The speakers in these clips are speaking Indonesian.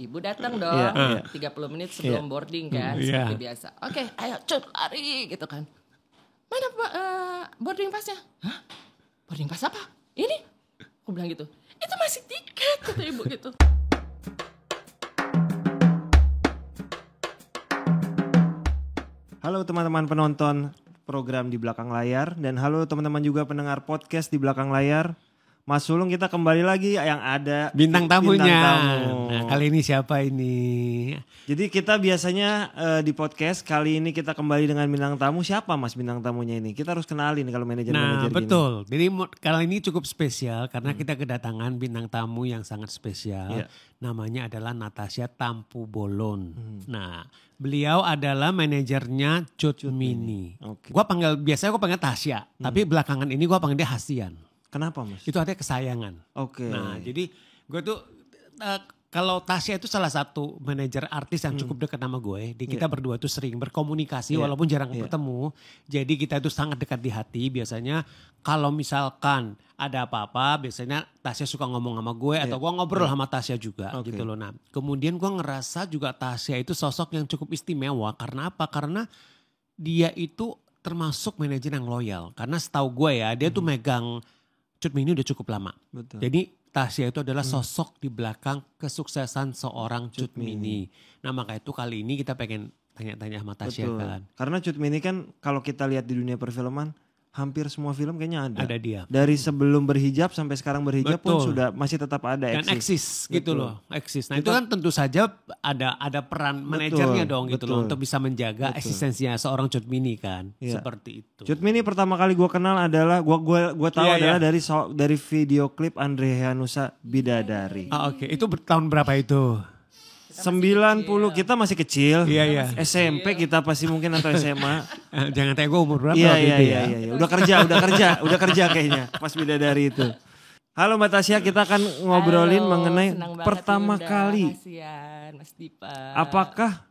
Ibu datang dong, 30 menit sebelum boarding kan, seperti biasa. Oke, ayo cut lari gitu kan. Mana boarding pasnya? Hah? Boarding pass apa? Ini? Aku bilang gitu. Itu masih tiket kata ibu gitu. Halo teman-teman penonton program Di Belakang Layar. Dan halo teman-teman juga pendengar podcast Di Belakang Layar. Mas Sulung, kita kembali lagi yang ada bintang tamunya. Tamu. Nah, kali ini siapa ini? Jadi kita biasanya di podcast, kali ini kita kembali dengan bintang tamu. Siapa Mas bintang tamunya ini? Kita harus kenalin kalau manajer-manajer Nah betul, jadi kali ini cukup spesial karena kita kedatangan bintang tamu yang sangat spesial. Namanya adalah Natasha Tampu Bolon. Nah beliau adalah manajernya Cut Mini. Biasanya gue panggil Tasya, tapi belakangan ini gue panggil dia Hasian. Kenapa Mas? Itu artinya kesayangan. Nah jadi gue tuh kalau Tasya itu salah satu manajer artis yang cukup dekat sama gue. Kita berdua tuh sering berkomunikasi walaupun jarang bertemu. Jadi kita itu sangat dekat di hati. Biasanya kalau misalkan ada apa-apa biasanya Tasya suka ngomong sama gue atau gue ngobrol sama Tasya juga gitu loh. Nah kemudian gue ngerasa juga Tasya itu sosok yang cukup istimewa. Karena apa? Karena dia itu termasuk manajer yang loyal. Karena setahu gue ya dia tuh megang Cut Mini udah cukup lama. Betul. Jadi Tasya itu adalah sosok di belakang kesuksesan seorang Cut Mini. Nah maka itu kali ini kita pengen tanya-tanya sama Tasya kan. Karena Cut Mini kan kalau kita lihat di dunia perfilman hampir semua film kayaknya ada. Ada dia. Dari sebelum berhijab sampai sekarang berhijab pun sudah masih tetap ada. Dan eksis gitu loh. Eksis. Nah itu kan tentu saja ada peran manajernya dong gitu loh. Untuk bisa menjaga eksistensinya seorang Cut Mini kan. Seperti itu. Cut Mini pertama kali gue kenal adalah gue tahu adalah dari video klip Andre Heanussa Bidadari. Oke. Itu tahun berapa itu? 90 kita masih kecil. SMP kita pasti mungkin atau SMA. Jangan tanya gue umur berapa. Iya. Udah kerja kayaknya pas Bidadari itu. Halo Mbak Tasya, kita akan ngobrolin mengenai pertama kali. Mas Dipa. Apakah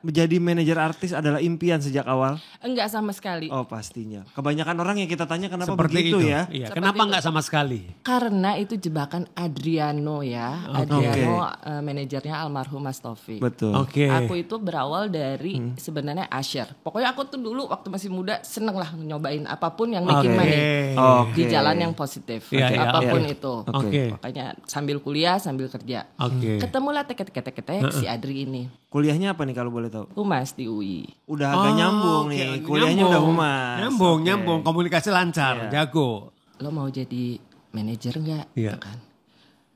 menjadi manajer artis adalah impian sejak awal? Enggak sama sekali. Oh pastinya. Kebanyakan orang yang kita tanya kenapa seperti begitu itu. Ya? Iya. Kenapa enggak sama sekali? Karena itu jebakan Adriano ya. Adriano manajernya almarhum Mas Taufik. Betul. Aku itu berawal dari sebenarnya Asher. Pokoknya aku tuh dulu waktu masih muda seneng lah nyobain apapun yang making money. Di jalan yang positif. Apapun itu. Makanya sambil kuliah sambil kerja. Ketemulah teket-teket si Adri ini. Kuliahnya apa nih kalau boleh tahu? Humas di UI. Udah agak nyambung nih. Kuliahnya udah humas. Nyambung. Komunikasi lancar, jago. Lo mau jadi manajer enggak? Gitu kan.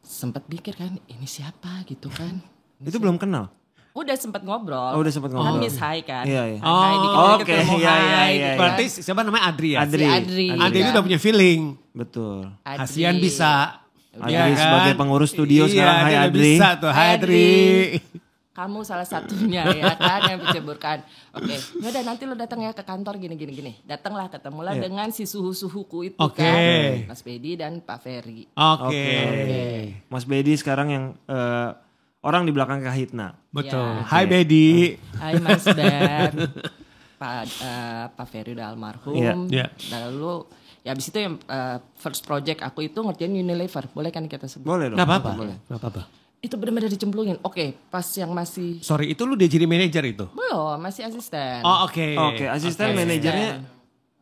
Sempat pikir kan ini siapa gitu kan. Itu belum kenal? Udah sempat ngobrol. Udah sempat ngobrol. Kan Miss Hai kan. Iya. Berarti siapa namanya Adri ya? Adri itu udah punya feeling. Betul. Hasian bisa. Adri sebagai pengurus studio sekarang. Hai Adri. Bisa tuh. Hai Adri. Kamu salah satunya ya kan yang menceburkan. Oke, yaudah nanti lo datang ya ke kantor gini. Datanglah ketemulah dengan si suhu-suhuku itu kan. Mas Bedi dan Pak Ferry. Mas Bedi sekarang yang orang di belakang Kahitna. Betul. Hai Bedi. Hai Mas Ben. Pak Ferry udah almarhum. Lalu ya abis itu yang first project aku itu ngerjain Unilever. Boleh kan kita sebut? Boleh dong. Gak apa-apa. Itu benar-benar dicemplungin. Pas yang masih... Sorry, itu lu dia jadi manajer itu? Belum, masih asisten. Oke, asisten manajernya.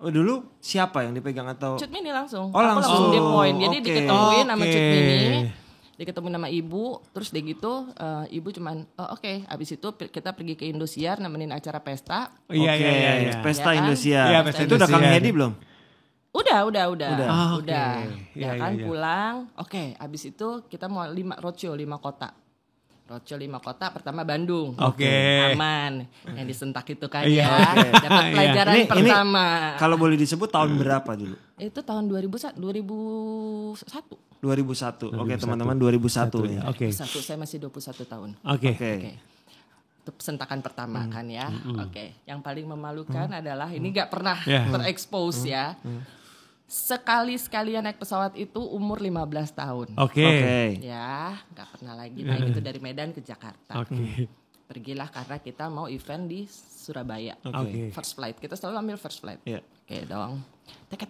Dulu siapa yang dipegang atau? Cut Mini langsung. Aku langsung depoin. Jadi diketemuin sama Cut Mini. Diketemuin sama ibu. Terus dia gitu, ibu cuman, abis itu kita pergi ke Indosiar nemenin acara pesta. Iya. Pesta Indosiar. Iya, pesta itu udah Kang Hedi belum? Udah. Ya kan pulang. Abis itu kita mau 5 roadshow 5 kota. Roadshow 5 kota, pertama Bandung. Aman. Yang disentak itu kan ya. Dapat pelajaran pertama. Kalau boleh disebut tahun berapa dulu? Itu tahun 2001. 2001. Oke, teman-teman 2001 ya. 2001, saya masih 21 tahun. Oke. Itu sentakan pertama kan ya. Yang paling memalukan adalah ini gak pernah terekspos ya. Sekali-sekali naik pesawat itu umur 15 tahun. Ya, gak pernah lagi naik itu dari Medan ke Jakarta. Pergilah karena kita mau event di Surabaya. First flight, kita selalu ambil first flight. Oke dong. Tek.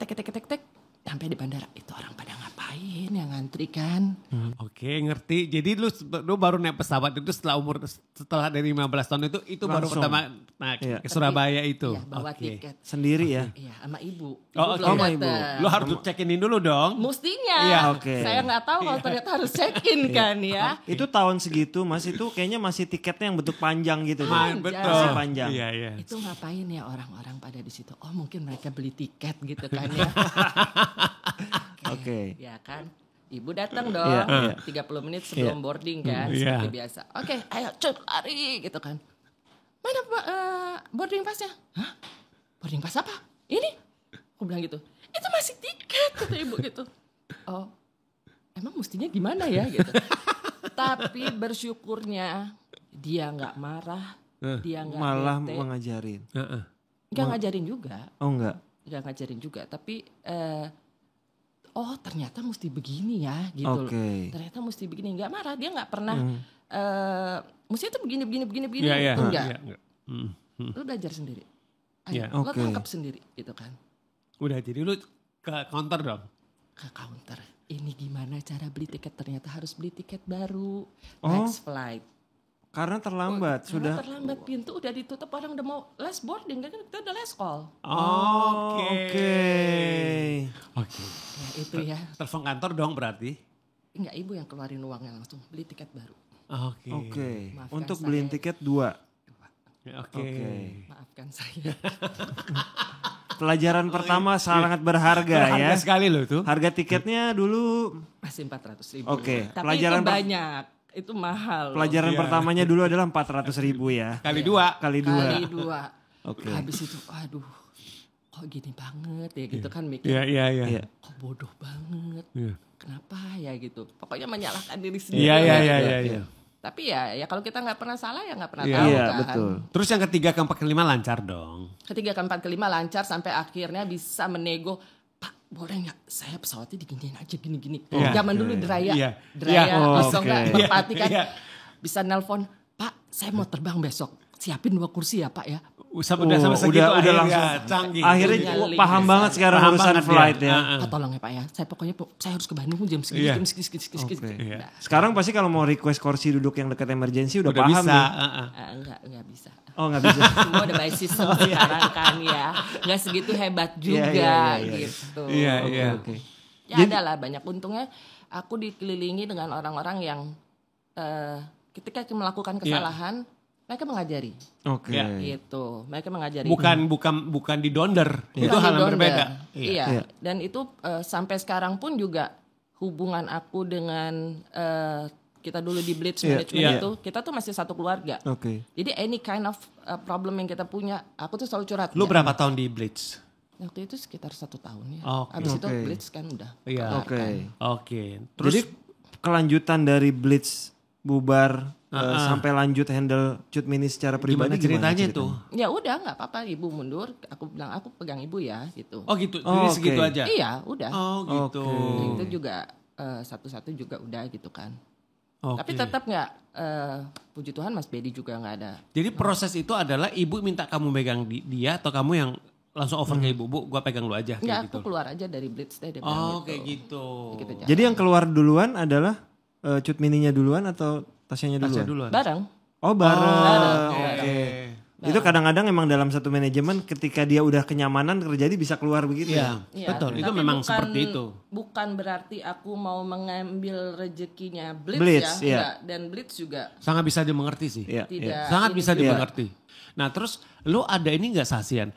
Sampai di bandara, itu orang pada ngapain? ngapain ya ngantri kan. Oke, ngerti. Jadi lu baru naik pesawat itu setelah dari 15 tahun itu baru pertama naik ke Surabaya itu. Iya, bawa tiket. Sendiri ya? Iya, sama ibu. Sama ibu. Lu harus check-in dulu dong. Mustinya. Iya, Saya nggak tahu kalau ternyata harus check-in kan ya. Itu tahun segitu Mas, itu kayaknya masih tiketnya yang bentuk panjang gitu. Betul. Masih panjang. Iya. Itu ngapain ya orang-orang pada di situ? Oh mungkin mereka beli tiket gitu kan ya. Oke. Ya kan. Ibu datang dong, 30 menit sebelum boarding kan, seperti biasa. Oke, ayo cut lari gitu kan. Mana boarding passnya? Hah? Boarding pass apa? Ini? Aku bilang gitu. Itu masih tiket kata ibu gitu. Oh, emang mestinya gimana ya gitu. Tapi bersyukurnya dia nggak marah, dia nggak malah bete. Mengajarin. Nggak ngajarin juga. Oh enggak? Nggak ngajarin juga, tapi oh ternyata mesti begini ya gitu loh. Ternyata mesti begini, nggak marah, dia nggak pernah mesti itu begini enggak. Lu belajar sendiri. Ayo, lo tangkap sendiri gitu kan. Udah jadi lu ke counter dong. Ke counter. Ini gimana cara beli tiket? Ternyata harus beli tiket baru. Oh. Next flight. Karena terlambat sudah. Karena terlambat, pintu udah ditutup, orang udah mau last boarding kan, kita udah last call. Oke. Ya itu ya. Telepon kantor dong berarti. Enggak, ibu yang keluarin uangnya langsung beli tiket baru. Oke. Untuk beliin tiket 2. Oke. Maafkan saya. Pelajaran pertama sangat berharga ya. Berharga sekali loh tuh. Harga tiketnya dulu masih 400.000. Oke. Tapi Pelajaran itu banyak. Itu mahal. Pelajaran pertamanya dulu adalah 400.000 ya. Kali dua. Kali 2. Oke. Habis itu aduh kok gini banget ya gitu kan mikir. Iya. Kok bodoh banget. Kenapa ya gitu. Pokoknya menyalahkan diri sendiri. Iya. Tapi ya kalau kita nggak pernah salah ya nggak pernah tahu kan. Betul. Terus yang ketiga, keempat, kelima lancar dong. Ketiga, keempat, kelima lancar sampai akhirnya bisa menego. Pak boleh nggak saya pesawatnya diginiin aja gini-gini. Zaman dulu Draya kosong nggak Merpati kan. Bisa nelpon, Pak saya mau terbang besok. Siapin 2 kursi ya Pak ya. Udah segitu udah langsung canggih. Akhirnya paham banget sekarang urusan flight ya. Pak tolong ya Pak ya. Saya harus ke Bandung jam segini. Nah, sekarang pasti kalau mau request kursi duduk yang dekat emergency udah paham bisa. Enggak bisa. Oh nggak bisa. Semua udah by system sekarang kan ya. Nggak segitu hebat juga gitu. Iya. Ya ada lah banyak untungnya. Aku dikelilingi dengan orang-orang yang ketika melakukan kesalahan mereka mengajari. Oke. Gitu. Mereka mengajari. Bukan di donder. Itu hal yang berbeda. Iya. Dan itu sampai sekarang pun juga hubungan aku dengan kita dulu di Blitz Management itu, kita tuh masih satu keluarga. Jadi any kind of problem yang kita punya, aku tuh selalu curhat. Lu berapa tahun di Blitz? Waktu itu sekitar 1 tahun ya. Oke. Abis itu Blitz kan udah. Oke. Terus jadi kelanjutan dari Blitz bubar sampai lanjut handle Cut Mini secara pribadi gimana ceritanya tuh? Ya udah nggak apa-apa, ibu mundur. Aku bilang aku pegang ibu ya gitu. Oh gitu. Jadi segitu aja. Iya udah. Oh gitu. Itu juga satu-satu juga udah gitu kan. Okay. Tapi tetap nggak, puji Tuhan Mas Bedi juga nggak ada. Jadi proses itu adalah ibu minta kamu megang dia atau kamu yang langsung over ke ibu, gua pegang lu aja. Nggak, gitu. aku keluar aja dari Blitz deh. Kayak gitu. Jadi yang keluar duluan adalah Cut Mininya duluan atau Tasyanya duluan? Bareng. Oh bareng. Oke. Itu kadang-kadang emang dalam satu manajemen ketika dia udah kenyamanan terjadi bisa keluar begitu ya? Betul, itu memang seperti itu. Bukan berarti aku mau mengambil rezekinya Blitz ya. Enggak. Dan Blitz juga. Sangat bisa dimengerti sih. Sangat bisa dimengerti. Nah terus lu ada ini gak Sasian?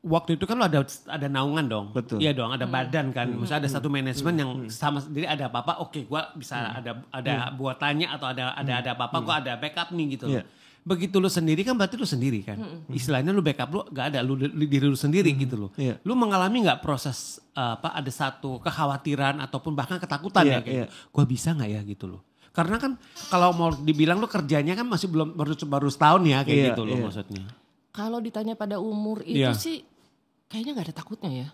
Waktu itu kan lu ada naungan dong. Betul. Iya dong, ada badan kan. Misalnya ada satu manajemen yang sama, jadi ada apa-apa, oke gua bisa ada buat tanya atau ada apa-apa, gua ada backup nih gitu loh. Begitu lu sendiri kan berarti lu sendiri kan. Istilahnya lu backup lu gak ada, lu diri lu sendiri gitu loh. Lu mengalami gak proses ada satu kekhawatiran ataupun bahkan ketakutan ya kayak gua bisa gak ya gitu loh. Karena kan kalau mau dibilang lu kerjanya kan masih baru setahun ya kayak gitu loh maksudnya. Kalau ditanya pada umur itu sih kayaknya gak ada takutnya ya.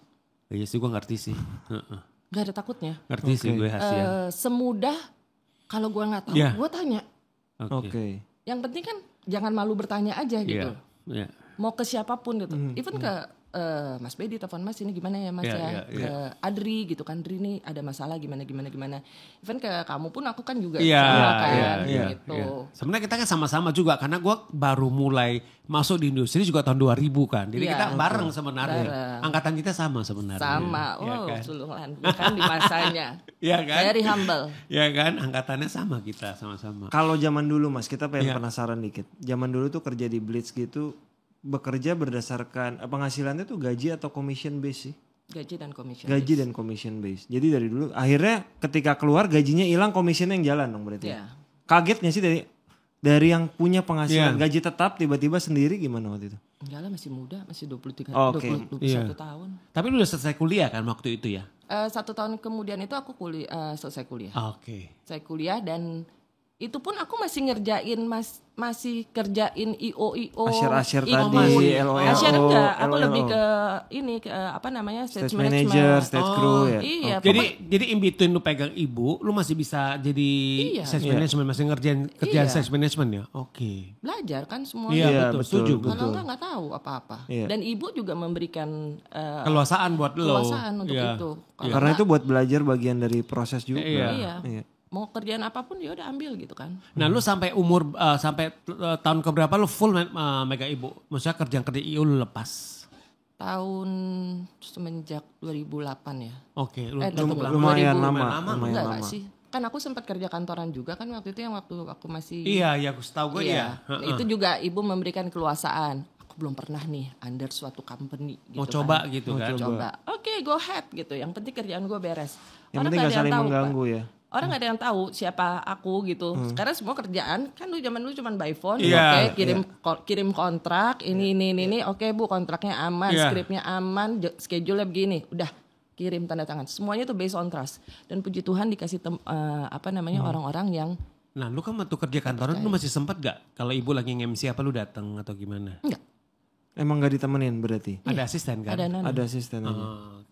Iya sih gue ngerti sih. Gak ada takutnya. Ngerti sih gue Hasian. Semudah kalau gue gak tahu gue tanya. Oke. Yang penting kan jangan malu bertanya aja gitu. Mau ke siapapun gitu. Even ke Mas Bedi telepon Mas, ini gimana ya Mas Adri gitu kan, Adri nih ada masalah gimana. Even ke kamu pun aku kan juga sama kan gitu. Sebenarnya kita kan sama-sama juga karena gue baru mulai masuk di industri juga tahun 2000 kan. Jadi kita bareng sebenarnya. Angkatan kita sama sebenarnya. Sama, sulungan kan di masanya. Iya kan? Very humble. Iya kan, angkatannya sama kita sama-sama. Kalau zaman dulu Mas, kita pengen penasaran dikit. Zaman dulu tuh kerja di Blitz gitu, bekerja berdasarkan penghasilannya tuh gaji atau commission base sih? Gaji dan commission base. Jadi dari dulu akhirnya ketika keluar gajinya hilang, commissionnya yang jalan dong berarti. Kaget gak sih dari yang punya penghasilan gaji tetap tiba-tiba sendiri gimana waktu itu? Enggak lah, masih muda, masih 21 tahun. Tapi lu udah selesai kuliah kan waktu itu ya? 1 tahun kemudian itu aku selesai kuliah. Saya kuliah dan itu pun aku masih ngerjain masih kerjain IO Asyir tadi, LOL. Asyir enggak, aku lebih ke ini ke apa namanya stage manager, stage crew ya. Iya, jadi in between lu pegang ibu, lu masih bisa jadi stage management, masih ngerjain kerjaan stage management ya. Oke. Belajar kan semuanya. Iya, betul, setuju. Kalau enggak tahu apa-apa. Dan ibu juga memberikan keluasaan buat lo. Keluasaan untuk itu. Karena itu buat belajar bagian dari proses juga. Iya. Mau kerjaan apapun ya udah ambil gitu kan. Nah lu sampai umur sampai tahun keberapa lu full megang ibu? Maksudnya kerja IO lu lepas? Tahun semenjak 2008 ya. Oke. Lumayan lama. Enggak sih. Kan aku sempat kerja kantoran juga kan waktu itu yang waktu aku masih. Iya aku tahu gue ya. Itu juga ibu memberikan keluasaan. Aku belum pernah nih under suatu company gitu. Mau coba gitu kan. Coba. Oke, go ahead gitu. Yang penting kerjaan gue beres. Yang penting gak saling mengganggu ya. Orang gak ada yang tahu siapa aku gitu. Karena semua kerjaan kan zaman dulu cuma by phone. Kirim kontrak ini. Oke Bu, kontraknya aman, skripnya aman, schedule-nya begini. Udah kirim tanda tangan. Semuanya tuh based on trust. Dan puji Tuhan dikasih orang-orang yang. Nah lu kan waktu kerja kantoran lu masih sempet gak? Kalau ibu lagi nge-MC apa lu datang atau gimana? Enggak. Emang gak ditemenin berarti? Ada asisten kan? Ada asisten aja.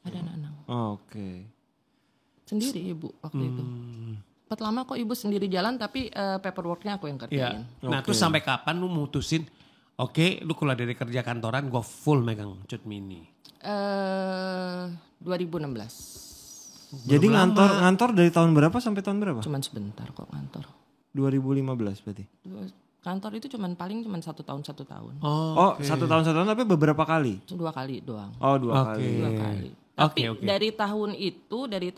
Ada Nanang. Oke. Sendiri ibu waktu itu. Lama kok ibu sendiri jalan tapi paperworknya aku yang kerjain. Nah terus sampai kapan lu mutusin lu keluar dari kerja kantoran gue full megang Cut Mini? 2016. Jadi ngantor dari tahun berapa sampai tahun berapa? Cuman sebentar kok ngantor. 2015 berarti? Kantor itu cuman 1 tahun. 1 tahun tapi beberapa kali? 2 kali doang. Oh 2 kali. 2 kali. Tapi dari tahun itu, dari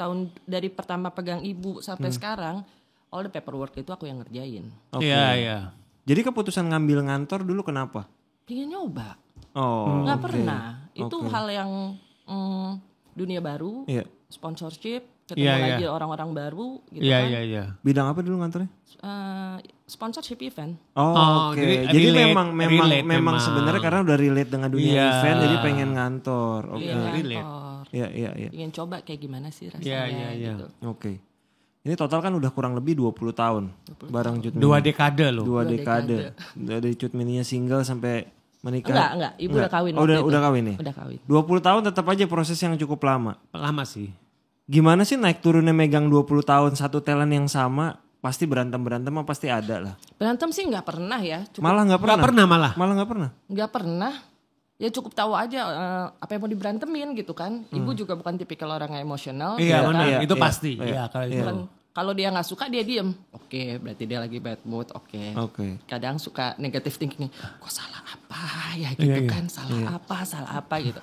pertama pegang ibu sampai sekarang, all the paperwork itu aku yang ngerjain. Iya. Jadi keputusan ngambil ngantor dulu kenapa? Pengen nyoba. Nggak pernah. Itu hal yang dunia baru, sponsorship, ketemu lagi orang-orang baru gitu kan. Iya. Bidang apa dulu ngantornya? Sponsorship event. Jadi memang sebenarnya karena udah relate dengan dunia event, jadi pengen ngantor. Iya. Ingin coba kayak gimana sih rasanya gitu. Oke. Ini total kan udah kurang lebih 20 tahun bareng Cut Mini. 2 dekade loh. 2 dekade. Dari Cut Mininya single sampai menikah. Enggak. Ibu udah kawin. Udah kawin nih? Udah kawin. 20 tahun tetap aja proses yang cukup lama. Lama sih. Gimana sih naik turunnya megang 20 tahun satu talent yang sama? Pasti berantem pasti ada lah. Berantem sih nggak pernah ya. Malah nggak pernah. Nggak pernah. Ya cukup tahu aja apa yang mau diberantemin gitu kan. Ibu juga bukan tipikal orang yang emosional. Iya benar. Itu pasti. Kalau dia nggak suka dia diem. Oke, berarti dia lagi bad mood. Oke. Kadang suka negative thinking. Kok salah apa ya gitu kan? Salah apa gitu.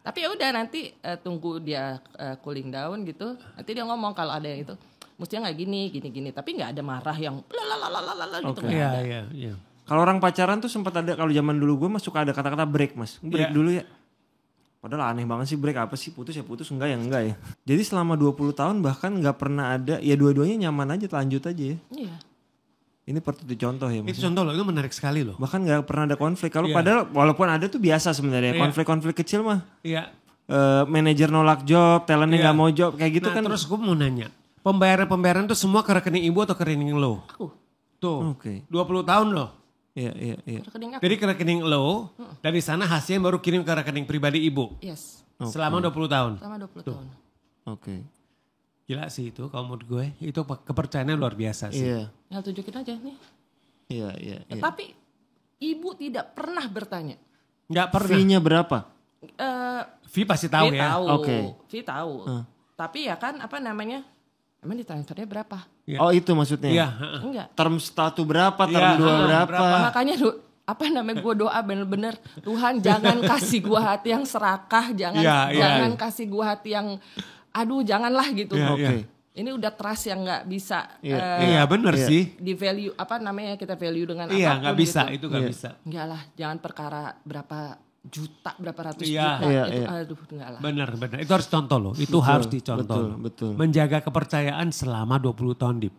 Tapi ya udah nanti tunggu dia cooling down gitu. Nanti dia ngomong kalau ada yang itu. Mestinya nggak gini. Tapi nggak ada marah yang lalalala gitu. Iya. Kalau orang pacaran tuh sempat ada, kalau zaman dulu gue mas suka ada kata-kata break mas. Break dulu ya. Padahal aneh banget sih, break apa sih, putus ya putus, enggak ya. Jadi selama 20 tahun bahkan gak pernah ada, ya dua-duanya nyaman aja, lanjut aja ya. Iya. Ini itu contoh ya mas. Itu contoh loh, itu menarik sekali loh. Bahkan gak pernah ada konflik. Kalau padahal walaupun ada tuh biasa sebenarnya, konflik-konflik kecil mah. Iya. Manajer nolak job, talentnya gak mau job, kayak gitu kan. Terus gue mau nanya, pembayaran tuh semua ke rekening ibu atau ke rekening lo? Aku. Tuh, 20 tahun loh. Iya. Jadi ke rekening lo, dari sana hasilnya baru kirim ke rekening pribadi ibu? Yes. Selama 20 tahun? Selama 20 tahun. Oke. Gila sih itu kalau menurut gue, itu kepercayaannya luar biasa sih. Iya. Ya tunjukin aja nih. Iya. Tapi ibu tidak pernah bertanya. Nggak pernah. Fee-nya berapa? Vi pasti tahu ya. Vi tahu. Tapi ya kan apa namanya? Emang ditransfernya berapa? Ya. Oh itu maksudnya? Iya. Enggak. Term 1 berapa, term 2 berapa? Makanya apa namanya gue doa bener-bener Tuhan jangan kasih gue hati yang serakah, jangan kasih gue hati yang aduh janganlah gitu. Oke. Ini udah trust yang nggak bisa. Iya benar sih. Di value apa namanya kita value dengan apapun. Iya nggak bisa gitu. itu nggak bisa. Enggak lah, jangan perkara berapa juta, berapa ratus Iya, juta itu aduh enggak lah. Benar. Itu harus contoh loh. Itu harus dicontoh. Betul. Menjaga kepercayaan selama 20 tahun Dip.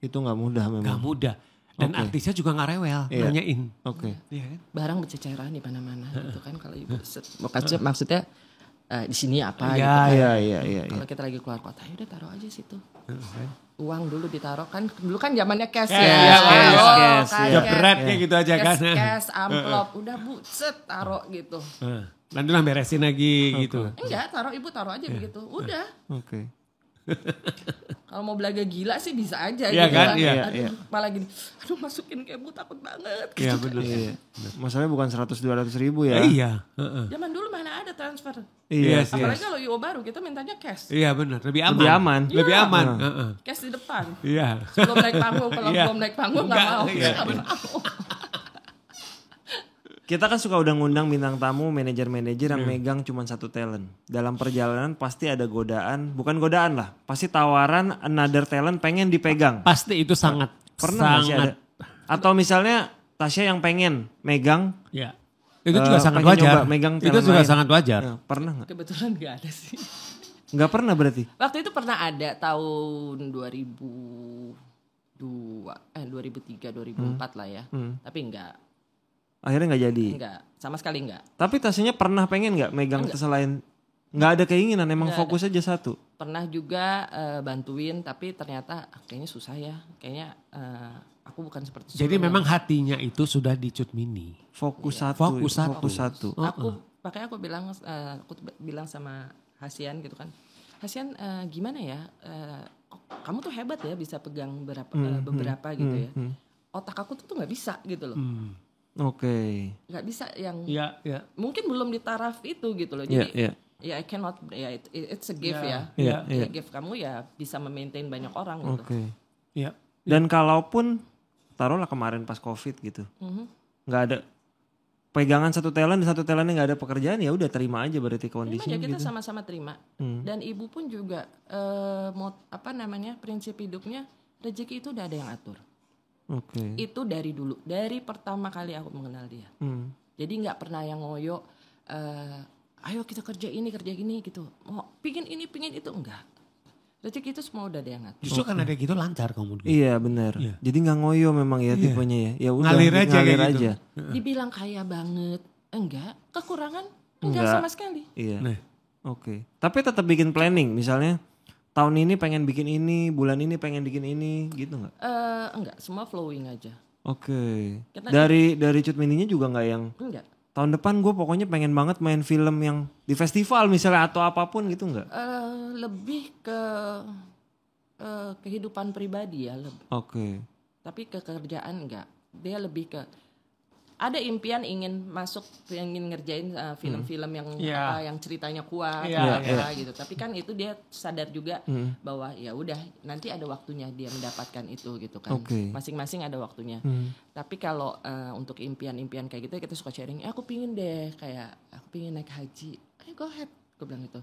Itu nggak mudah memang. Gak mudah. Dan artisnya juga gak rewel, nanyain. Oke. Iya kan? Barang berceceran di mana-mana gitu kan kalau ibu maksudnya di sini apa Iya. Kalau kita lagi keluar kota, ya udah taruh aja situ. Uang dulu ditaruh kan, dulu kan zamannya cash cash. Jebret kayak gitu aja kan. Cash, amplop, udah set taruh gitu. Nanti lah beresin lagi gitu. Enggak, ibu taruh aja begitu, udah. Oke. Kalau mau belaga gila sih bisa aja gitu kan. Iya. Malah gini, aduh masukin kayak bu takut banget. Iya gitu. benar. Iya. Masalahnya bukan 100-200 ribu ya. Iya. Zaman dulu mana ada transfer. Iya. Apalagi kalau IO baru kita mintanya cash. Iya benar, lebih aman. Lebih aman. Cash di depan. Iya. Sebelum naik panggung, kalau belum naik panggung nggak mau. Kita kan suka udah ngundang bintang tamu, manajer-manajer yang megang cuma satu talent. Dalam perjalanan pasti ada godaan, bukan godaan lah, pasti tawaran another talent pengen dipegang. Pasti itu sangat. Pernah sih ada? Atau misalnya Tasya yang pengen megang. Ya. Itu juga sangat wajar. Itu juga sangat wajar. Ya, pernah gak? Kebetulan gak ada sih. Gak pernah berarti? Waktu itu pernah ada tahun 2003, 2004 lah ya. Tapi enggak. Akhirnya gak jadi? Enggak, sama sekali enggak. Tapi Tasyanya pernah pengen gak megang selain? Gak ada keinginan, emang fokus aja satu? Pernah juga bantuin, tapi ternyata kayaknya susah ya. Kayaknya aku bukan seperti itu. Jadi memang hatinya itu sudah di Cut Mini. Fokus satu. Makanya aku bilang sama Hasian gitu kan. Hasian gimana ya, kamu tuh hebat ya bisa pegang beberapa gitu ya. Otak aku tuh gak bisa gitu loh. Oke. Gak bisa yang mungkin belum di taraf itu gitu loh. Jadi I cannot, it's a gift gift kamu ya bisa memaintain banyak orang gitu. Oke. Dan kalaupun taruhlah kemarin pas COVID gitu, nggak ada pegangan satu talent dan satu talentnya nggak ada pekerjaan, ya udah terima aja berarti kondisinya. Kita gitu. sama-sama terima. Dan ibu pun juga prinsip hidupnya rezeki itu udah ada yang atur. Oke. Itu dari dulu, dari pertama kali aku mengenal dia. Jadi nggak pernah yang ngoyo, ayo kita kerja ini gitu. Mau pingin ini pingin itu, enggak. Rezeki itu semua udah ada yang ngatur. Justru kan ada gitu lancar kamu. Iya benar. Iya. Jadi nggak ngoyo memang ya tipenya ya. Ya udah ngalir aja. Gitu. Dibilang kaya banget, enggak. Kekurangan enggak sama sekali. Iya. Oke. Tapi tetap bikin planning, misalnya tahun ini pengen bikin ini, bulan ini pengen bikin ini, gitu nggak? Enggak, semua flowing aja. Oke. Dari Cut Mininya juga nggak yang? Enggak. Tahun depan gue pokoknya pengen banget main film yang di festival misalnya atau apapun gitu nggak? Lebih ke kehidupan pribadi ya. Oke. Tapi ke kerjaan enggak. Dia lebih ke ada impian ingin ngerjain film-film yang ceritanya kuat gitu. Tapi kan itu dia sadar juga bahwa ya udah nanti ada waktunya dia mendapatkan itu gitu kan. Masing-masing ada waktunya. Tapi kalau untuk impian-impian kayak gitu kita suka sharing. Aku pingin deh aku pingin naik haji. Ayo go ahead, gue bilang gitu.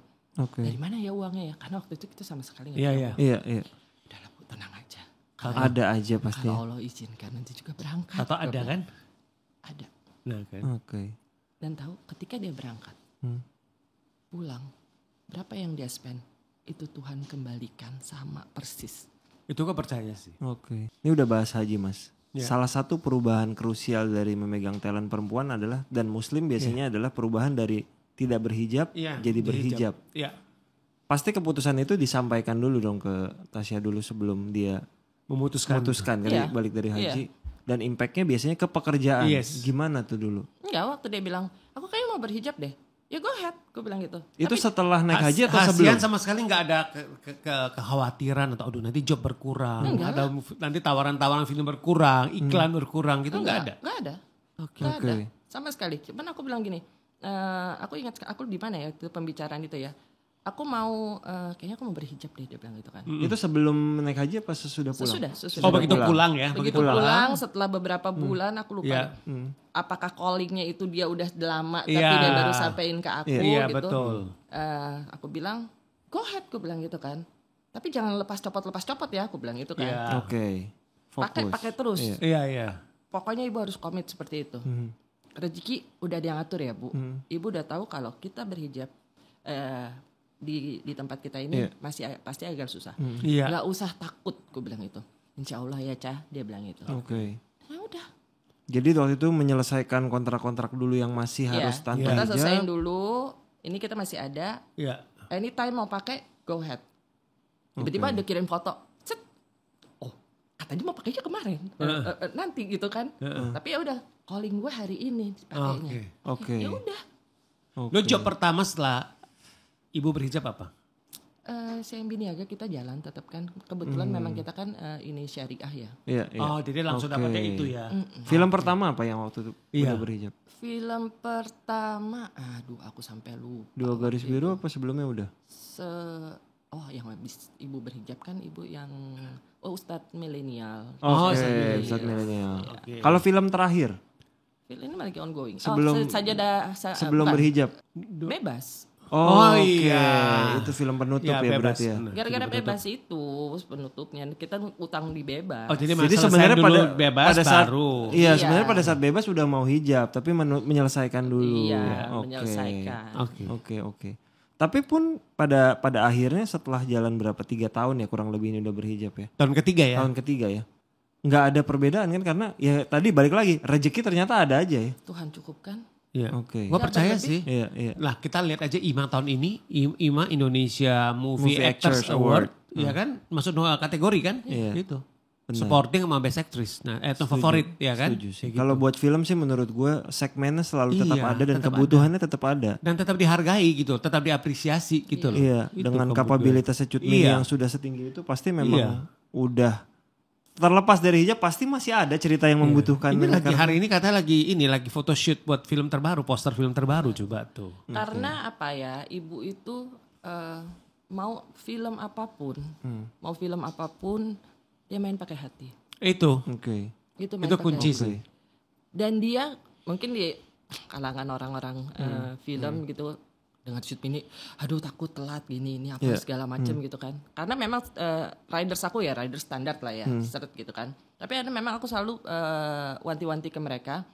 Dari mana ya uangnya ya? Karena waktu itu kita sama sekali nggak tahu. Iya. Udahlah Bu, tenang aja. Ada aja pasti. Kalau Allah izinkan nanti juga berangkat. Atau ada kan? Ada. Nah, kan. Oke. Dan tahu ketika dia berangkat, pulang, berapa yang dia spend, itu Tuhan kembalikan sama persis. Itu gue percaya sih. Oke. Ini udah bahas haji Mas. Salah satu perubahan krusial dari memegang talent perempuan adalah, dan muslim biasanya adalah perubahan dari tidak berhijab jadi berhijab. Iya. Pasti keputusan itu disampaikan dulu dong ke Tasya dulu sebelum dia memutuskan balik dari haji. Dan impactnya biasanya ke pekerjaan. Gimana tuh dulu? Enggak, waktu dia bilang, aku kayaknya mau berhijab deh. Ya go ahead, gue bilang gitu. Itu setelah naik haji atau sebelum? Hasian sama sekali gak ada kekhawatiran atau aduh nanti job berkurang. Ada nanti tawaran-tawaran film berkurang, iklan berkurang gitu. Gak ada. Gak ada. Sama sekali. Cuman aku bilang gini, aku ingat aku di mana ya itu pembicaraan itu ya. Aku mau kayaknya aku mau berhijab deh, dia bilang gitu kan. Itu sebelum naik haji apa sesudah pulang? Sesudah. Oh begitu pulang ya? Begitu pulang setelah beberapa bulan aku lupa. Apakah callingnya itu dia udah lama tapi dia baru sampein ke aku gitu. Iya betul. Aku bilang go ahead, aku bilang gitu kan. Tapi jangan lepas copot ya, aku bilang gitu kan. Oke. Pakai terus. Iya. Pokoknya ibu harus komit seperti itu. Rezeki udah dia ngatur ya Bu. Ibu udah tahu kalau kita berhijab di tempat kita ini pasti agak susah. Gak usah takut, gue bilang itu. Insya Allah ya Cah, dia bilang itu. Oke. Ya udah. Jadi waktu itu menyelesaikan kontrak-kontrak dulu yang masih harus tanpa hijab. Kita selesaiin dulu. Ini kita masih ada. Anytime mau pakai, go ahead. Tiba-tiba ada kirim foto. Set. Oh, katanya mau pakainya kemarin. Nanti gitu kan. Tapi ya udah, calling gue hari ini pakainya. Oke. Ya udah. Lo job pertama setelah ibu berhijab apa? Saya Biniaga kita jalan tetap kan. Kebetulan memang kita kan ini syariah ya. Iya. Oh jadi langsung dapatnya itu ya. Film pertama apa yang waktu itu udah berhijab? Film pertama, aku sampai lupa. 2 garis biru apa sebelumnya udah? Yang habis ibu berhijab kan ibu yang Ustadz Milenial. Ustadz Milenial. Kalau film terakhir? Film ini lagi ongoing. Sebelum berhijab? Bebas. Iya. Itu film penutup ya berarti ya. Gara-gara bebas itu penutupnya kita utang di bebas. Jadi sebenarnya pada saat baru. Iya, sebenarnya pada saat bebas udah mau hijab tapi menyelesaikan dulu. Iya, menyelesaikan. Oke. Tapi pun pada akhirnya setelah jalan berapa 3 tahun ya kurang lebih ini udah berhijab ya. Tahun ketiga ya. Nggak ada perbedaan kan karena ya tadi balik lagi rezeki ternyata ada aja ya. Tuhan cukupkan. Iya. Gue percaya sih. Iya. Lah kita lihat aja IMA tahun ini, IMA Indonesia Movie Actors Award, ya kan, masuk kategori kan, gitu. Benar. Supporting sama Best Actress. Nah, itu favorit ya kan. Gitu. Kalau buat film sih menurut gue segmennya selalu tetap ada dan kebutuhannya tetap ada. Dan tetap dihargai gitu, tetap diapresiasi gitu loh. Iya, itu dengan kapabilitasnya Cut Mini yang sudah setinggi itu pasti memang udah terlepas dari hijab pasti masih ada cerita yang membutuhkan. Ini lagi hari ini katanya lagi photoshoot buat film terbaru, poster film terbaru coba tuh. Karena apa ya, ibu itu mau film apapun dia main pakai hati. Itu. Itu kunci sih. Dan dia mungkin di kalangan orang-orang film gitu dengan shoot ini, aduh takut telat gini ini apa segala macam gitu kan. Karena memang riders aku ya rider standar lah ya, seret gitu kan. Tapi ada memang aku selalu wanti-wanti ke mereka,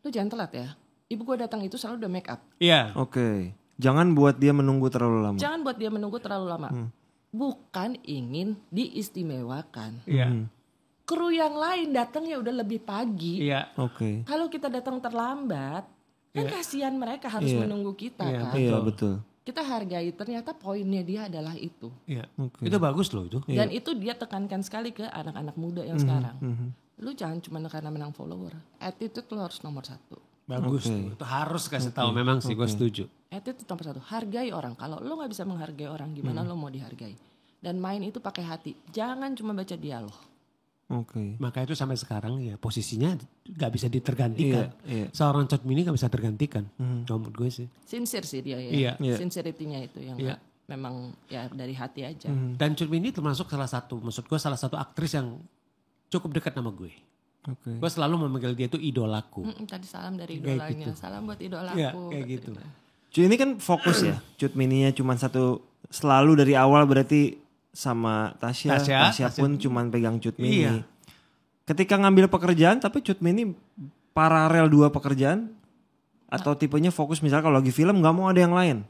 lu jangan telat ya. Ibu gue datang itu selalu udah make up. Iya. Oke. Jangan buat dia menunggu terlalu lama. Bukan ingin diistimewakan. Iya. Kru yang lain datangnya udah lebih pagi. Iya. Oke. Kalau kita datang terlambat, kan kasihan mereka harus menunggu kita kan. Iya betul. Kita hargai, ternyata poinnya dia adalah itu. Iya. Itu bagus loh itu. Dan itu dia tekankan sekali ke anak-anak muda yang sekarang. Lu jangan cuma karena menang follower. Attitude lu harus nomor 1. Bagus tuh. Itu harus kasih tahu memang sih, gue setuju. Attitude nomor 1. Hargai orang. Kalau lu gak bisa menghargai orang, gimana lu mau dihargai? Dan main itu pakai hati. Jangan cuma baca dialog. Maka itu sampai sekarang ya posisinya gak bisa ditergantikan. Seorang Cut Mini gak bisa tergantikan. Menurut gue sih. Sincere sih dia ya. Sincerity-nya itu yang memang ya dari hati aja. Dan Cut Mini termasuk salah satu aktris yang cukup dekat sama gue. Gue selalu memanggil dia itu idolaku. Tadi salam dari idolanya. Gitu. Salam buat idolaku. Iya kayak gitu. Cut ini kan fokus ya. Cut Mininya cuma satu selalu dari awal berarti sama Tasya pun cuman pegang Cut Mini. Iya. Ketika ngambil pekerjaan tapi Cut Mini paralel 2 pekerjaan atau tipenya fokus misalnya kalau lagi film gak mau ada yang lain.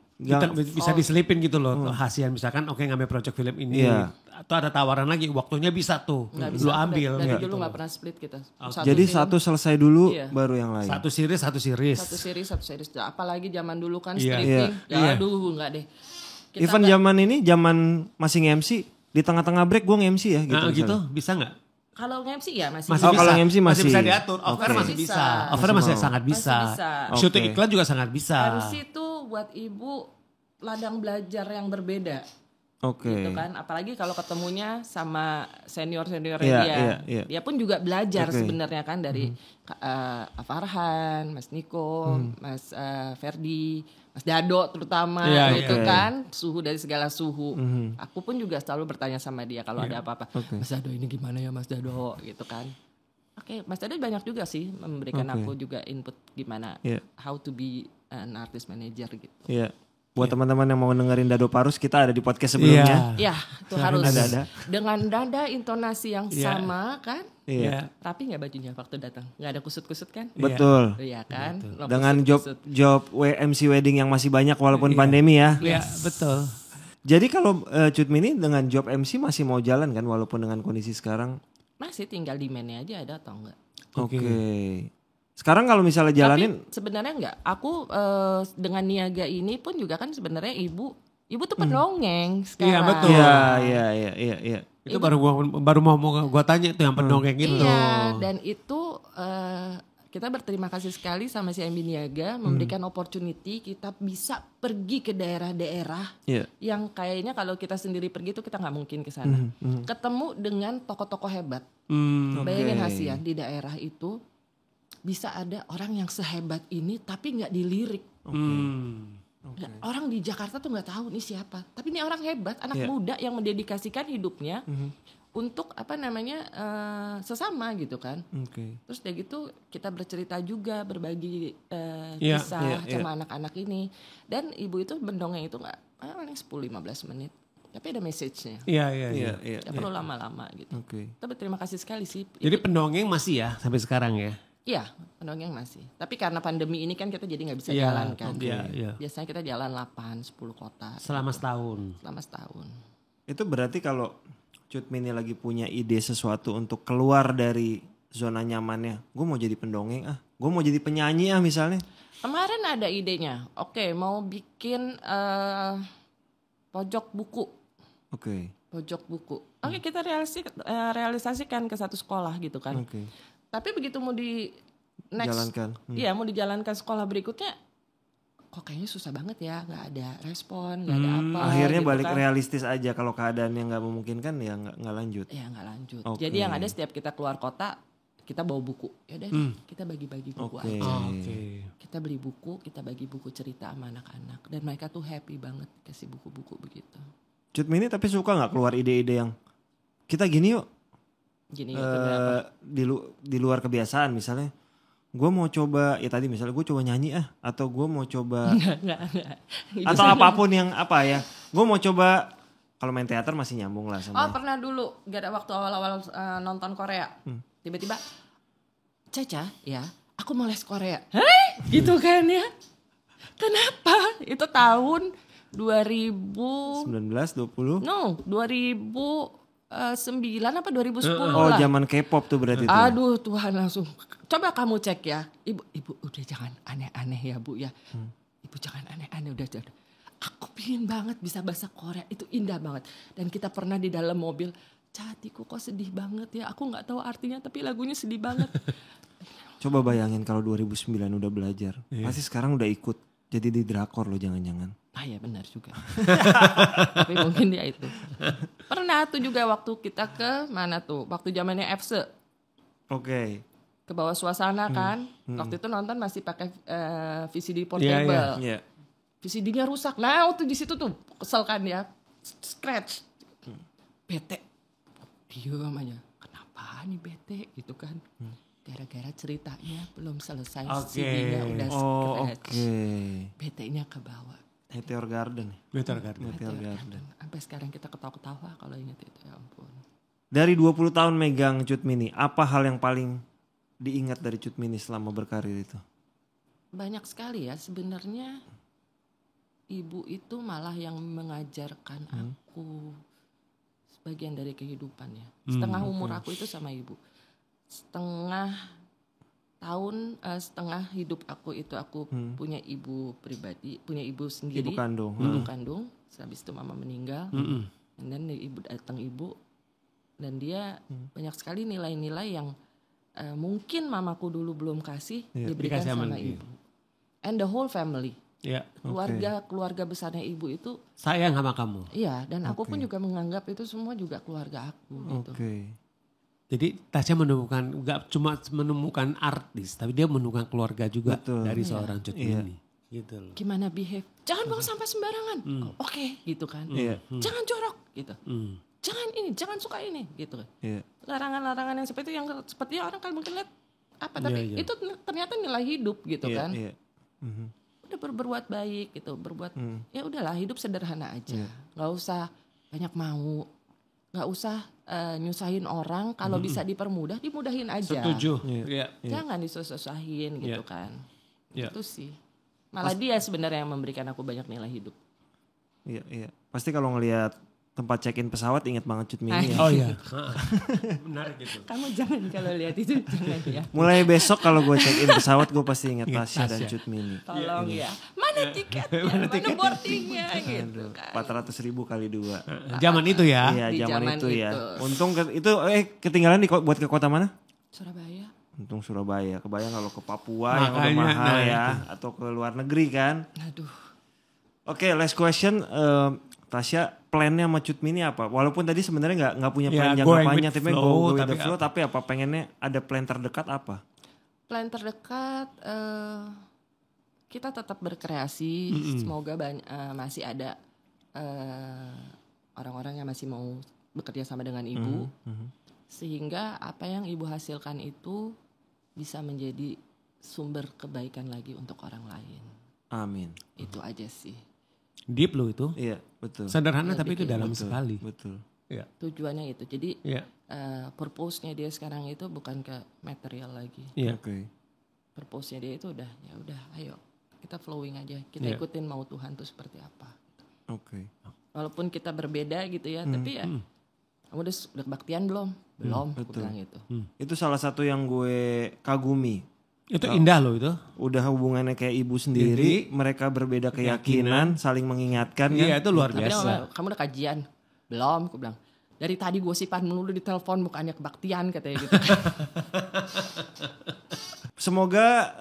Bisa diselipin gitu loh. Hasian misalkan ngambil project film ini. Atau ada tawaran lagi waktunya bisa tuh. Lu ambil. Dari dulu gak pernah split kita. Jadi satu selesai dulu baru yang lain. Satu series. Apalagi zaman dulu kan stripping. Aduh gak deh. Even zaman masih nge-MC di tengah-tengah break gue nge-MC ya gitu. Gitu bisa gak? Kalau nge-MC ya masih bisa. Kalau nge-MC masih bisa diatur. Off-air masih bisa. Off-air masih sangat bisa. Syuting iklan juga sangat bisa. MC itu buat ibu ladang belajar yang berbeda. Gitu kan, apalagi kalau ketemunya sama senior-seniornya dia pun juga belajar sebenarnya kan dari Farhan, Mas Niko, Mas Ferdi, Mas Dado terutama gitu kan, suhu dari segala suhu. Aku pun juga selalu bertanya sama dia kalau ada apa-apa. Mas Dado ini gimana ya Mas Dado gitu kan. Mas Dado banyak juga sih memberikan aku juga input gimana how to be an artist manager gitu. Buat teman-teman yang mau dengerin Dado Parus, kita ada di podcast sebelumnya. Iya, itu harus ada. Dengan nada intonasi yang sama kan. Rapi nggak bajunya waktu datang? Nggak ada kusut-kusut kan? Betul. Iya kan. Betul. Dengan job MC wedding yang masih banyak walaupun pandemi ya. Iya betul. Jadi kalau Cut Mini dengan job MC masih mau jalan kan walaupun dengan kondisi sekarang? Masih tinggal demand-nya aja ada atau enggak. Oke. Sekarang kalau misalnya jalanin. Tapi sebenarnya enggak. Aku dengan niaga ini pun juga kan sebenarnya ibu tuh pendongeng sekarang. Iya betul. Iya. Itu baru mau gua tanya tuh yang pendongeng itu. Iya, dan itu kita berterima kasih sekali sama CIMB Niaga memberikan opportunity kita bisa pergi ke daerah-daerah yang kayaknya kalau kita sendiri pergi tuh kita nggak mungkin ke sana. Ketemu dengan tokoh-tokoh hebat. Bayangin Hasian di daerah itu bisa ada orang yang sehebat ini tapi nggak dilirik. Orang di Jakarta tuh nggak tahu nih siapa. Tapi ini orang hebat, anak muda yang mendedikasikan hidupnya. Untuk sesama gitu kan. Terus udah gitu kita bercerita juga berbagi kisah sama anak-anak ini. Dan ibu itu mendongeng itu gak paling 10-15 menit. Tapi ada message-nya. Iya. Gak perlu lama-lama gitu. Kita berterima kasih sekali sih. Jadi pendongeng masih ya sampai sekarang ya? Iya pendongeng masih. Tapi karena pandemi ini kan kita jadi gak bisa jalan kan. Biasanya kita jalan 8-10 kota. Selama setahun. Itu berarti kalau Cut Mini lagi punya ide sesuatu untuk keluar dari zona nyamannya. Gue mau jadi pendongeng gue mau jadi penyanyi misalnya. Kemarin ada idenya. Mau bikin pojok buku. Pojok buku. Kita realisasikan ke satu sekolah gitu kan. Tapi begitu mau mau dijalankan sekolah berikutnya. Kok kayaknya susah banget ya, nggak ada respon, nggak ada apa. Akhirnya gitu balik kan. Realistis aja kalau keadaannya nggak memungkinkan ya nggak lanjut. Ya nggak lanjut. Jadi yang ada setiap kita keluar kota kita bawa buku. Ya udah kita bagi-bagi buku aja. Kita beli buku, kita bagi buku cerita sama anak-anak dan mereka tuh happy banget kasih buku-buku begitu. Cut Mini tapi suka nggak keluar ide-ide yang kita gini yuk? Gini di luar kebiasaan misalnya. Gue mau coba ya tadi misalnya gue coba nyanyi atau gue mau coba enggak. Atau apapun yang gue mau coba kalau main teater masih nyambung lah sama. Pernah dulu gak ada waktu awal-awal nonton Korea tiba-tiba Caca ya aku mau les Korea gitu kan ya. Kenapa itu tahun 2019 20 apa 2010 lah. Zaman K-pop tuh berarti itu. Aduh Tuhan langsung. Coba kamu cek ya. Ibu udah jangan aneh-aneh ya Bu ya. Ibu jangan aneh-aneh udah. Aku pingin banget bisa bahasa Korea. Itu indah banget. Dan kita pernah di dalam mobil. Hatiku kok sedih banget ya. Aku gak tahu artinya tapi lagunya sedih banget. Coba bayangin kalau 2009 udah belajar. Pasti sekarang udah ikut. Jadi di drakor loh jangan-jangan. Ya benar juga. Tapi mungkin dia itu. Pernah tuh juga waktu kita ke mana tuh? Waktu zamannya FC. Ke bawah suasana kan. Waktu itu nonton masih pakai VCD portable. VCD-nya rusak. Nah waktu di situ tuh kesel kan ya. Scratch. Bete. Diam aja. Kenapa nih bete gitu kan. Gara-gara ceritanya belum selesai. CD-nya udah scratch. Bete-nya ke bawah. Meteor Garden. Sampai sekarang kita ketawa-ketawa kalau ingat itu ya ampun. Dari 20 tahun megang Cut Mini, apa hal yang paling diingat dari Cut Mini selama berkarir itu? Banyak sekali ya sebenarnya. Ibu itu malah yang mengajarkan aku sebagian dari kehidupan ya. Setengah umur aku itu sama ibu. Setengah hidup aku itu aku punya ibu pribadi, punya ibu sendiri, ibu kandung. Habis itu mama meninggal, dan ibu datang dan dia banyak sekali nilai-nilai yang mungkin mamaku dulu belum kasih diberikan sama ibu, and the whole family. Keluarga besarnya ibu itu sayang sama kamu. Iya, dan aku pun juga menganggap itu semua juga keluarga aku gitu. Jadi Tasya gak cuma menemukan artis, tapi dia menemukan keluarga juga dari seorang Cut Mini. Gitu loh. Gimana behave? Jangan buang sampah sembarangan. Oke, gitu kan. Jangan jorok gitu. Jangan ini, jangan suka ini gitu. Larangan-larangan yang seperti itu yang sepertinya orang kan mungkin lihat apa, tapi itu ternyata nilai hidup gitu kan. Udah berbuat baik gitu, ya udahlah hidup sederhana aja. Nggak usah banyak mau. Nggak usah nyusahin orang, kalau bisa dipermudah, dimudahin aja. Setuju. Jangan disusah-susahin gitu kan. Itu sih. Malah dia sebenarnya yang memberikan aku banyak nilai hidup. Iya. Pasti kalau ngelihat tempat check-in pesawat inget banget Cut Mini. Oh iya. Benar gitu. Kamu jangan kalau lihat itu jangan ya. Mulai besok kalau gue check-in pesawat gue pasti inget Tasya dan Cut Mini. Tolong ya. Mana tiketnya? Mana boardingnya gitu kan. 400.000 kali 2. Zaman itu ya. Iya zaman itu ya. Untung itu ketinggalan buat ke kota mana? Surabaya. Untung Surabaya. Kebayang kalau ke Papua yang udah mahal ya. Atau ke luar negeri kan. Aduh. Oke, last question. Tasya, plannya sama Cut Mini apa? Walaupun tadi sebenarnya nggak punya plan jangka panjang, tapi go with the flow. Tapi apa? Pengennya ada plan terdekat apa? Plan terdekat, kita tetap berkreasi. Semoga masih ada orang-orang yang masih mau bekerja sama dengan ibu, sehingga apa yang ibu hasilkan itu bisa menjadi sumber kebaikan lagi untuk orang lain. Amin. Itu aja sih. Deep loh itu. Iya, betul. Sederhana tapi itu dalam sekali. Betul. Ya. Tujuannya itu. Jadi purpose-nya dia sekarang itu bukan ke material lagi. Iya. Purpose-nya dia itu udah ayo kita flowing aja. Kita ikutin mau Tuhan tuh seperti apa. Walaupun kita berbeda gitu ya, tapi ya kamu udah kebaktian belum? Belum, aku bilang gitu. Itu salah satu yang gue kagumi. Itu indah loh itu. Udah hubungannya kayak ibu sendiri, mereka berbeda keyakinan, saling mengingatkan. Iya itu luar biasa. Kamu udah kajian? Belum, aku bilang. Dari tadi gosipan melulu di telepon, bukannya kebaktian katanya gitu. Semoga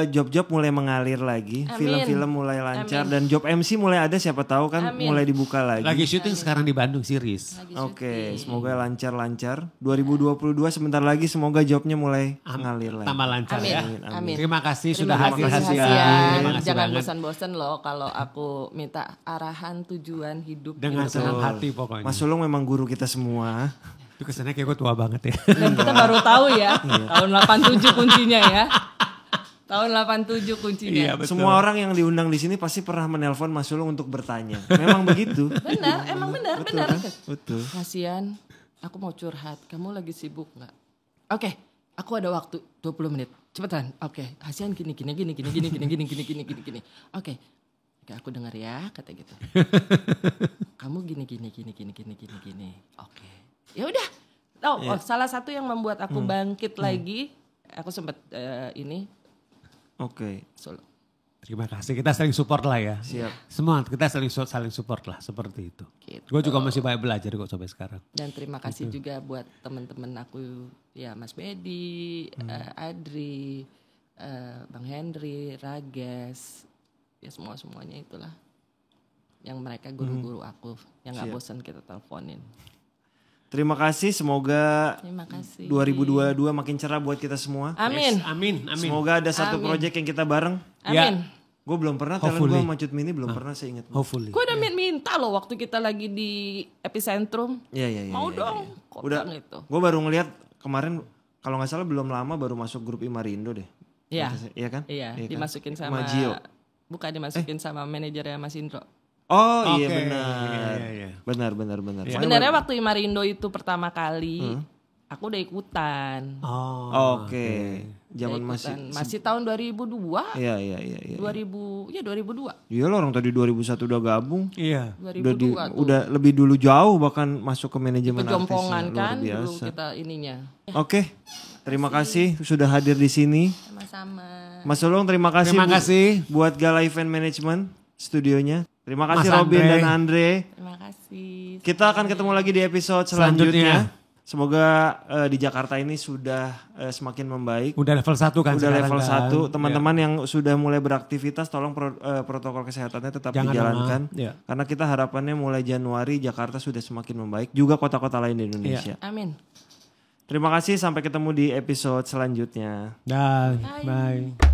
job-job mulai mengalir lagi, film-film mulai lancar, dan job MC mulai ada, siapa tahu kan mulai dibuka lagi. Lagi syuting sekarang di Bandung series. Oke, semoga lancar-lancar. 2022 sebentar lagi semoga jobnya mulai mengalir lagi. Tambah lancar ya. Amin. Terima kasih sudah hadir. Jangan bosan-bosan loh kalau aku minta arahan tujuan hidup. Dengan senang hati pokoknya. Mas Sulung memang guru kita semua. Itu kesannya kayak gue tua banget ya. Dan kita baru tahu ya, tahun 87 kuncinya ya. Tahun 87 kuncinya. Iya, semua orang yang diundang di sini pasti pernah menelpon Mas Sulung untuk bertanya. Memang begitu. Benar, emang benar. Betul. Kasian, aku mau curhat. Kamu lagi sibuk nggak? Oke, aku ada waktu 20 menit. Cepetan. Oke, kasian gini. Oke, aku dengar ya, kata gitu. Kamu gini. Oke. Ya udah. Salah satu yang membuat aku bangkit lagi, aku sempat ini. Oke. Terima kasih, kita saling support lah ya. Siap. Semua kita saling support lah seperti itu. Gitu. Gue juga masih banyak belajar kok sampai sekarang. Dan terima kasih juga buat teman-teman aku ya, Mas Bedi, Adri, Bang Henry, Rages, ya semuanya itulah. Yang mereka guru-guru aku yang nggak bosan kita teleponin. Terima kasih, semoga 2022 makin cerah buat kita semua. Amin. Yes, amin. Semoga ada satu proyek yang kita bareng. Amin. Ya. Gue belum pernah, talent gue sama Cut Mini belum pernah, saya ingat. Hopefully. Gue udah minta loh waktu kita lagi di Epicentrum. Iya. Mau dong. Udah, gue baru ngeliat kemarin, kalau gak salah belum lama baru masuk grup Imarindo deh. Iya. Iya kan? Iya, dimasukin sama Gio. Bukan dimasukin sama manajernya Mas Indro. Oh iya benar. Benar. Sebenarnya waktu Imarindo itu pertama kali, aku udah ikutan. Oke. Zaman masih tahun 2002. Iya. 2002. Iya lo orang tadi 2001 udah gabung. Iya. 2002 udah lebih dulu jauh bahkan masuk ke manajemen artisnya. Kejompongan kan dulu kita ininya. Oke. Terima kasih sudah hadir di sini. Sama-sama. Mas Sulung terima kasih buat Gala Event Management studionya. Terima kasih Mas Robin dan Andre. Terima kasih. Kita akan ketemu lagi di episode selanjutnya. Semoga di Jakarta ini sudah semakin membaik. Udah level 1 kan. Udah level 1. Teman-teman yang sudah mulai beraktivitas tolong protokol kesehatannya tetap dijalankan. Karena kita harapannya mulai Januari Jakarta sudah semakin membaik. Juga kota-kota lain di Indonesia. Amin. Terima kasih, sampai ketemu di episode selanjutnya. Bye.